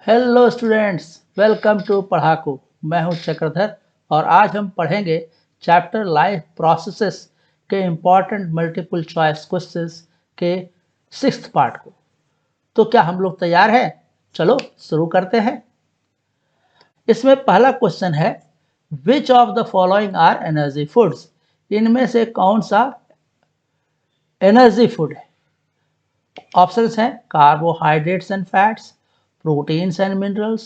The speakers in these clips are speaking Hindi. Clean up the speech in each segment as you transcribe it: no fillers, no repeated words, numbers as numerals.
Hello students, welcome to Padhaku. मैं हूं चक्रधर और आज हम पढ़ेंगे चैप्टर लाइफ प्रोसेसेस के इम्पॉर्टेंट मल्टीपल चॉइस क्वेश्चंस के 6th पार्ट को। तो क्या हम लोग तैयार हैं? चलो शुरू करते हैं। इसमें पहला क्वेश्चन है, which of the following are energy foods? इनमें से कौन सा एनर्जी फूड है? ऑप्शंस हैं carbohydrates and fats, proteins and minerals,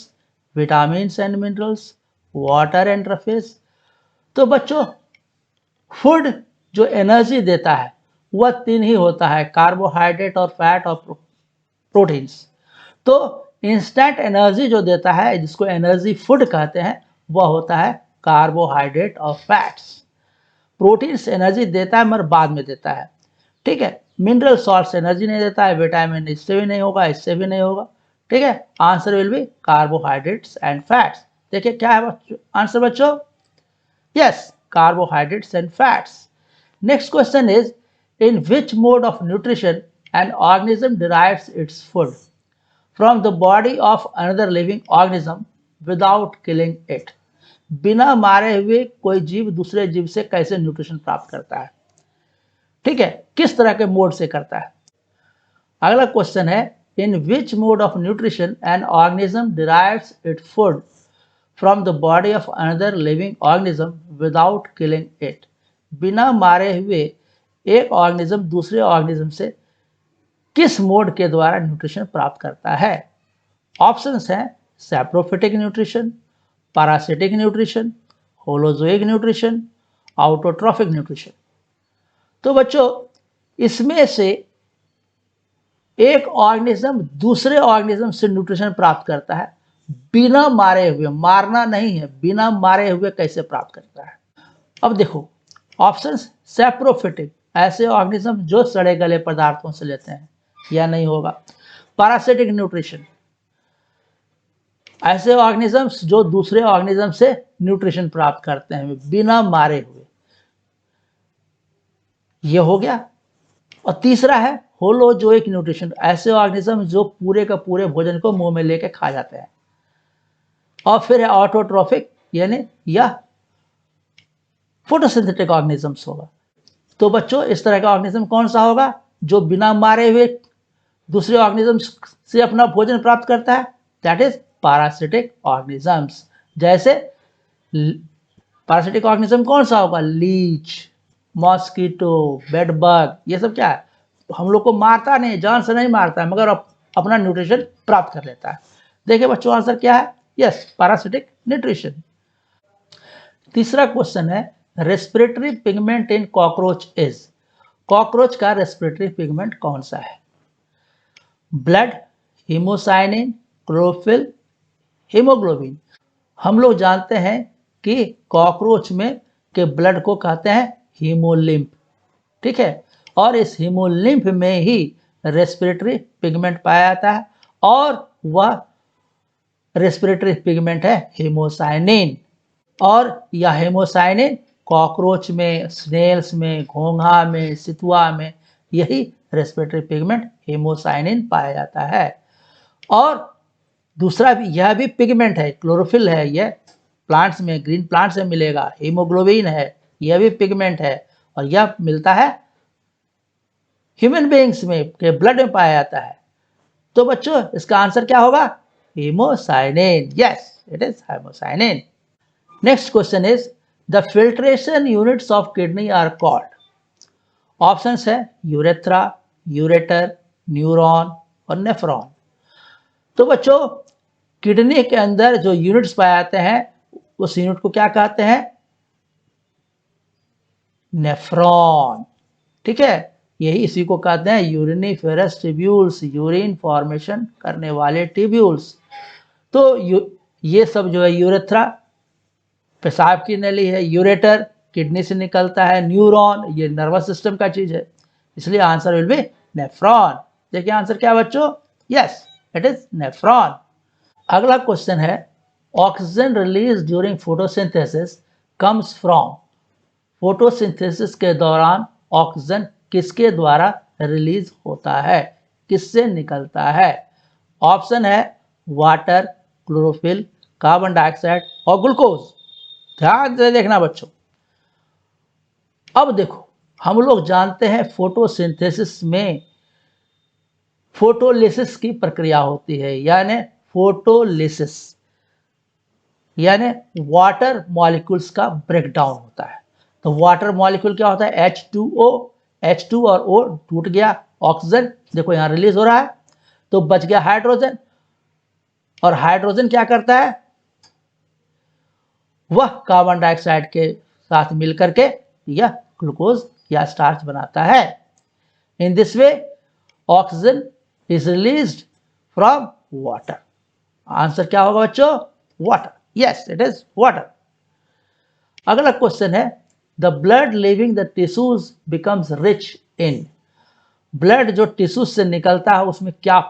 vitamins and minerals, water and roughage. तो बच्चों, फूड जो एनर्जी देता है वह तीन ही होता है, कार्बोहाइड्रेट और फैट और प्रोटीन्स। तो इंस्टेंट एनर्जी जो देता है, जिसको एनर्जी फूड कहते हैं, वह होता है कार्बोहाइड्रेट और फैट्स। प्रोटीन्स एनर्जी देता है मगर बाद में देता है, ठीक है। मिनरल सॉल्ट्स एनर्जी नहीं देता है, विटामिन इससे भी नहीं होगा, इससे भी नहीं होगा, ठीक है। Answer will B carbohydrates and fats. देखिए क्या है आंसर बच्चों? Yes, carbohydrates and fats. Next question is, in which mode of nutrition an organism derives its food from the body of another living organism without killing it? बिना मारे हुए कोई जीव दूसरे जीव से कैसे न्यूट्रिशन प्राप्त करता है, ठीक है, किस तरह के मोड से करता है? अगला क्वेश्चन है, in which mode of nutrition an organism derives its food from the body of another living organism without killing it? बिना मारे हुए एक ऑर्गेनिज्म दूसरे ऑर्गेनिज्म से किस मोड के द्वारा न्यूट्रिशन प्राप्त करता है? ऑप्शंस हैं saprophytic nutrition, parasitic nutrition, holozoic nutrition, autotrophic nutrition. तो बच्चों, इसमें से एक ऑर्गेनिज्म दूसरे ऑर्गेनिज्म से न्यूट्रिशन प्राप्त करता है बिना मारे हुए। मारना नहीं है, बिना मारे हुए कैसे प्राप्त करता है? अब देखो ऑप्शंस, सैप्रोफिटिक, ऐसे ऑर्गेनिज्म जो सड़े गले पदार्थों से लेते हैं, या नहीं होगा। पैरासिटिक न्यूट्रिशन, ऐसे ऑर्गेनिजम्स जो दूसरे ऑर्गेनिज्म से न्यूट्रिशन प्राप्त करते हैं बिना मारे हुए, ये हो गया। और तीसरा है होलोजोइक न्यूट्रिशन, ऐसे ऑर्गेनिज्म जो पूरे का पूरे भोजन को मुंह में लेके खा जाते हैं। और फिर है ऑटोट्रॉफिक, यानी या फोटोसिंथेटिक ऑर्गेनिजम्स होगा। तो बच्चों, इस तरह का ऑर्गेनिज्म कौन सा होगा जो बिना मारे हुए दूसरे ऑर्गेनिज्म से अपना भोजन प्राप्त करता है? That is parasitic organisms. जैसे पैरासिटिक ऑर्गेनिज्म कौन सा होगा? लीच, मॉस्किटो, बेड बग, ये सब क्या है? हम लोग को मारता नहीं, जान से नहीं मारता है, मगर अपना न्यूट्रिशन प्राप्त कर लेता है। देखिए बच्चों, आंसर क्या है? Yes, parasitic nutrition. तीसरा क्वेश्चन है, respiratory pigment in cockroach is? Cockroach का रेस्पिरेटरी पिगमेंट कौन सा है? Blood, haemocyanin, chlorophyll, haemoglobin. हम लोग जानते हैं कि कॉकरोच में के ब्लड को कहते हैं हीमोलिम्फ, ठीक है। और इस हीमोलिम्फ में ही रेस्पिरेटरी पिगमेंट पाया जाता है, और वह रेस्पिरेटरी पिगमेंट है हीमोसाइनिन। और यह हीमोसाइनिन कॉकरोच में, स्नेल्स में, घोंघा में, सितुआ में यही रेस्पिरेटरी पिगमेंट हीमोसाइनिन पाया जाता है। और दूसरा भी, यह भी पिगमेंट है, क्लोरोफिल है, यह प्लांट्स में, ग्रीन प्लांट्स में मिलेगा। हीमोग्लोबिन है, यह भी पिगमेंट है, और यह मिलता है ह्यूमन बीइंग्स में के ब्लड में पाया जाता है। तो बच्चों, इसका आंसर क्या होगा? Haemocyanin. Yes, it is haemocyanin. Next question is, the filtration units of kidney are called? Options है यूरेथ्रा, यूरेटर, न्यूरॉन और नेफ्रॉन। तो बच्चों, किडनी के अंदर जो यूनिट्स पाए जाते हैं उस यूनिट को क्या कहते हैं? नेफ्रॉन, ठीक है। यही इसी को कहते हैं यूरिनिफेरस ट्यूब्यूल्स, यूरिन फॉर्मेशन करने वाले ट्यूब्यूल्स। तो ये सब जो है, यूरेथ्रा पेशाब की नली है, यूरेटर किडनी से निकलता है, न्यूरॉन ये नर्वस सिस्टम का चीज है, इसलिए आंसर विल बी नेफ्रॉन। देखिए आंसर क्या बच्चों? Yes, it is nephron. अगला क्वेश्चन है, oxygen release during photosynthesis comes from? Photosynthesis के दौरान ऑक्सीजन किसके द्वारा रिलीज होता है, किससे निकलता है? ऑप्शन है वाटर, क्लोरोफिल, कार्बन डाइऑक्साइड और ग्लूकोज। ध्यान से देखना बच्चों। अब देखो, हम लोग जानते हैं फोटोसिंथेसिस में फोटोलिसिस की प्रक्रिया होती है, यानी फोटोलिसिस यानी वाटर मॉलिक्यूल्स का ब्रेकडाउन होता है। तो वाटर मॉलिक्यूल क्या होता है? H2O, H2 और O टूट गया, ऑक्सीजन देखो यहां रिलीज हो रहा है, तो बच गया हाइड्रोजन। और हाइड्रोजन क्या करता है? वह कार्बन डाइऑक्साइड के साथ मिलकर के यह ग्लूकोज या स्टार्च बनाता है। In this way oxygen is released from water. Answer क्या होगा बच्चों? Water. Yes, it is water. अगला क्वेश्चन है, the blood living the tissues becomes rich in. Blood जो टिश्यूज से निकलता है उसमें क्या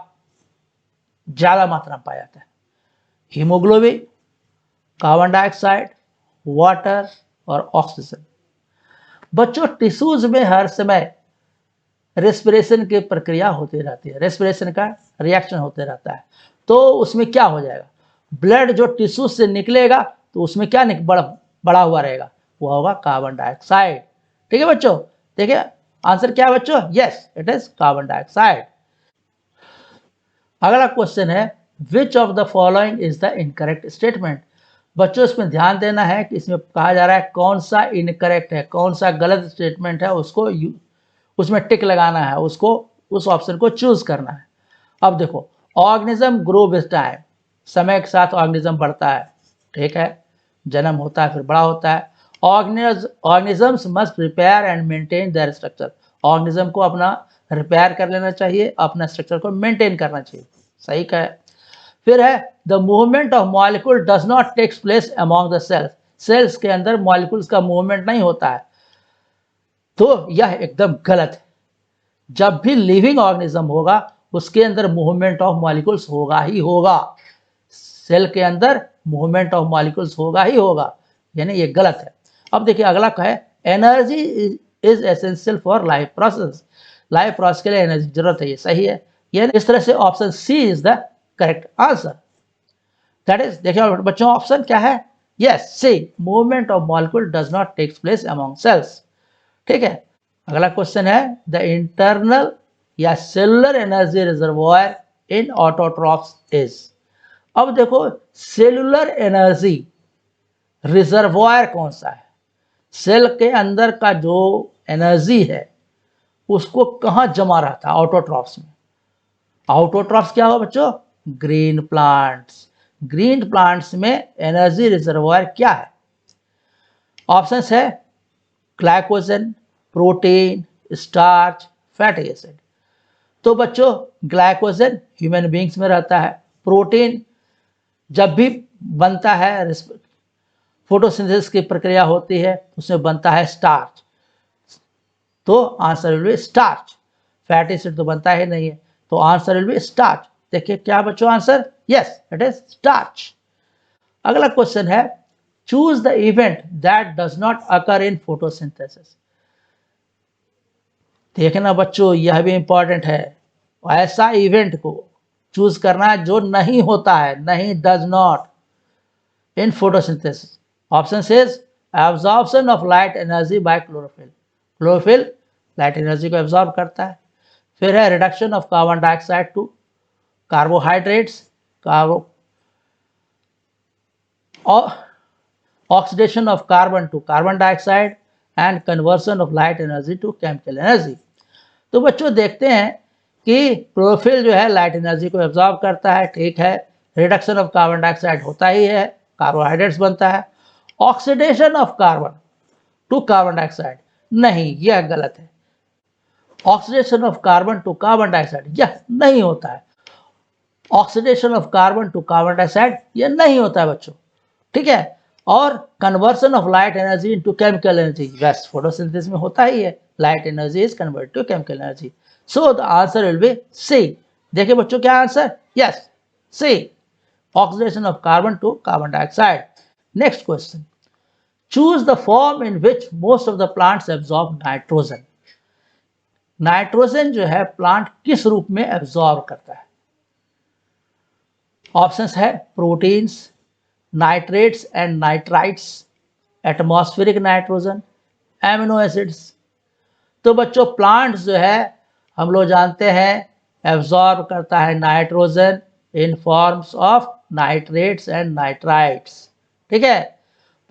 ज्यादा मात्रा में पाया जाता है? हीमोग्लोबिन, कार्बन डाइऑक्साइड, वाटर और ऑक्सीजन। बच्चों टिश्यूज में हर समय रेस्पिरेशन की प्रक्रिया होती रहती है, रेस्पिरेशन का रिएक्शन होते रहता है। तो उसमें क्या हो जाएगा? ब्लड जो टिश्यूज से निकलेगा तो उसमें क्या बड़ा हुआ रहेगा? वो होगा कार्बन डाइऑक्साइड। ठीक है बच्चों, देखिए आंसर क्या है बच्चों? Yes, it is carbon dioxide. अगला क्वेश्चन है, which of the following is the incorrect statement. बच्चों इसमें ध्यान देना है कि इसमें कहा जा रहा है कौन सा इनकरेक्ट है, कौन सा गलत स्टेटमेंट है, उसको उसमें टिक लगाना है, उसको उस ऑप्शन को चूज करना है। अब देखो, ऑर्गेनिज्म ग्रो विद टाइम, समय के साथ ऑर्गेनिज्म बढ़ता है, ठीक है, जन्म होता है फिर बड़ा होता है। Organisms must prepare and maintain their structure. Organism को अपना रिपेयर कर लेना चाहिए, अपना स्ट्रक्चर को मेंटेन करना चाहिए, सही का है। फिर है, the movement of molecule does not takes place among the cells. Cells के अंदर मॉलिक्यूल्स का मूवमेंट नहीं होता है, तो यह एकदम गलत है। जब भी लिविंग ऑर्गेनिज्म होगा उसके अंदर मूवमेंट ऑफ मॉलिक्यूल्स होगा ही होगा, सेल के अंदर मूवमेंट ऑफ मॉलिक्यूल्स होगा ही होगा, यानी ये गलत है। अब देखिए अगला क्या है, energy is essential for life process. Life process के लिए एनर्जी की जरूरत है, ये सही है। यानी इस तरह से option C is the correct answer. That is, देखिए बच्चों ऑप्शन क्या है? Yes, C, movement of molecule does not takes place among cells. ठीक है। अगला क्वेश्चन है, द इंटरनल या cellular energy reservoir in autotrophs is. अब देखो सेलुलर एनर्जी रिजर्वोयर कौन सा है? सेल के अंदर का जो एनर्जी है उसको कहां जमा रहता है? ऑटोट्रॉफ्स में। ऑटोट्रॉफ्स क्या हो बच्चों? Green plants. ग्रीन प्लांट्स में एनर्जी रिजर्वोयर क्या है? ऑप्शंस है glycogen, protein, starch, fatty acid. तो बच्चों ग्लाइकोजन ह्यूमन बींग्स में रहता है, प्रोटीन जब भी बनता है फोटोसिंथेसिस की प्रक्रिया होती है उसमें बनता है स्टार्च, तो answer will B starch. Fatty acid तो बनता ही नहीं है, तो आंसर विल बी स्टार्च। देखिए क्या बच्चों answer? Yes, it is starch. अगला क्वेश्चन है, choose the event that does not occur in photosynthesis. देखना बच्चों यह भी इंपॉर्टेंट है, ऐसा इवेंट को चूज करना जो नहीं होता है, नहीं, does not in photosynthesis. Option is absorption of light energy by chlorophyll. Chlorophyll light energy को एब्जॉर्ब करता है। फिर है reduction of carbon dioxide to carbohydrates, oxidation of carbon to carbon dioxide and conversion of light energy to chemical energy. तो बच्चों देखते हैं कि क्लोरोफिल जो है लाइट एनर्जी को एब्जॉर्ब करता है, ठीक है, रिडक्शन ऑफ कार्बन डाइऑक्साइड होता ही है, कार्बोहाइड्रेट्स बनता है। Oxidation of carbon to carbon dioxide, नहीं, यह गलत है। Oxidation of carbon to carbon dioxide यह नहीं होता है। Oxidation of carbon to carbon dioxide यह नहीं होता है बच्चों, ठीक है। और conversion of light energy into chemical energy, बस फोटोसिंथेसिस में होता ही है, light energy is converted to chemical energy. So the answer will be C. देखिए बच्चों क्या answer? Yes, C, oxidation of carbon to carbon dioxide. Next question, choose the form in which most of the plants absorb nitrogen. Nitrogen जो है प्लांट किस रूप में एब्जॉर्ब करता है? ऑप्शंस है proteins, nitrates and nitrites, atmospheric nitrogen, amino acids. तो बच्चों प्लांट्स जो है हम लोग जानते हैं एब्जॉर्ब करता है nitrogen in forms of nitrates and nitrites, ठीक है।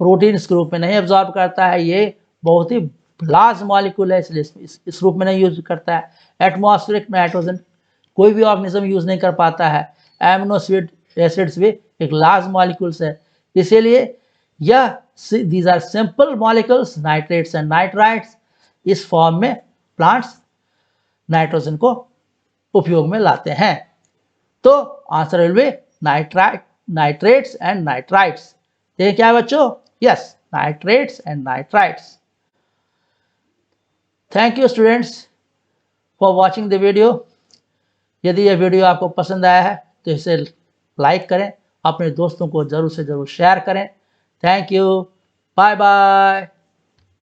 प्रोटीन्स के रूप में नहीं एब्जॉर्ब करता है, ये बहुत ही लार्ज मॉलिक्यूल है इसलिए इस रूप में नहीं यूज करता है। एटमॉस्फेरिक नाइट्रोजन कोई भी ऑर्गेनिज्म यूज नहीं कर पाता है। एमिनो एसिड्स भी एक लार्ज मॉलिक्यूल्स है, इसीलिए यह these are simple molecules nitrates and nitrites. इस फॉर्म में प्लांट्स नाइट्रोजन को उपयोग में लाते हैं। तो answer will be nitrates and nitrites. ये क्या है बच्चों? यस, nitrates and nitrites. Thank you students for watching the video. यदि यह वीडियो आपको पसंद आया है तो इसे लाइक करें, अपने दोस्तों को जरूर से जरूर शेयर करें। Thank you, bye bye.